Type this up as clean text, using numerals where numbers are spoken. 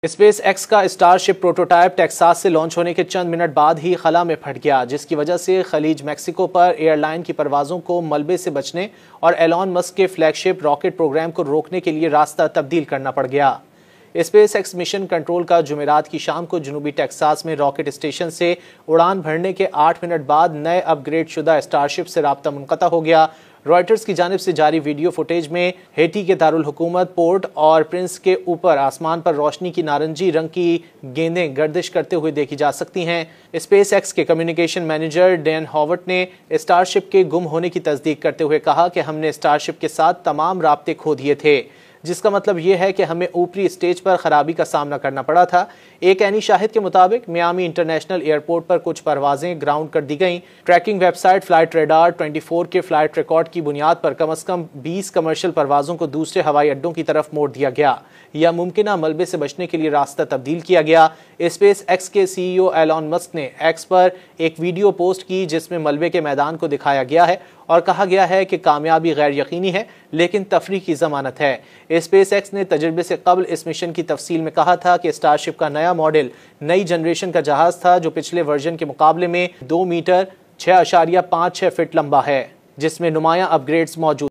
Space x का starship prototype Texas से launch होने के चंद मिनट बाद ही खला में फट गया, जिसकी वजह से खलीज मैक्सिको पर एयरलाइन की परवाज़ों को मलबे से बचने और एलॉन मस्क के फ्लैगशिप रॉकेट प्रोग्राम को रोकने के लिए रास्ता तब्दील करना पड़ गया। स्पेस एक्स मिशन कंट्रोल का जुमेरात की शाम को जनूबी टेक्सास में रॉकेट स्टेशन से उड़ान भरने के 8 मिनट बाद नए अपग्रेड शुदा स्टारशिप से राब्ता मुनक़ता हो गया। रॉयटर्स की जानिब से जारी वीडियो फुटेज में हेटी के दारुल हुकूमत पोर्ट और प्रिंस के ऊपर आसमान पर रोशनी की नारंगी रंग की गेंदें गर्दिश करते हुए देखी जा सकती हैं। स्पेस एक्स के कम्युनिकेशन मैनेजर डैन हॉवर्ट ने स्टारशिप के गुम होने की तस्दीक करते हुए कहा कि हमने स्टारशिप के साथ तमाम राब्ते खो दिए थे, जिसका मतलब यह है कि हमें ऊपरी स्टेज पर खराबी का सामना करना पड़ा था। एक ऐनी शाहिद के मुताबिक मियामी इंटरनेशनल एयरपोर्ट पर कुछ परवाजें ग्राउंड कर दी गईं। ट्रैकिंग वेबसाइट फ्लाइट रेडार 24 के फ्लाइट रिकॉर्ड की बुनियाद पर कम से कम 20 कमर्शियल परवाजों को दूसरे हवाई अड्डों की तरफ मोड़ दिया गया या मुमकिन मलबे से बचने के लिए रास्ता तब्दील किया गया। स्पेस एक्स के CEO एलॉन मस्क ने एक्स पर एक वीडियो पोस्ट की जिसमें मलबे के मैदान को दिखाया गया है और कहा गया है कि कामयाबी गैर यकीनी है लेकिन तफरीह की जमानत है। स्पेस एक्स ने तजर्बे से कबल इस मिशन की तफसील में कहा था कि स्टारशिप का नया मॉडल नई जनरेशन का जहाज था जो पिछले वर्जन के मुकाबले में 2 मीटर 6.56 फीट लंबा है, जिसमें नुमाया अपग्रेड्स मौजूद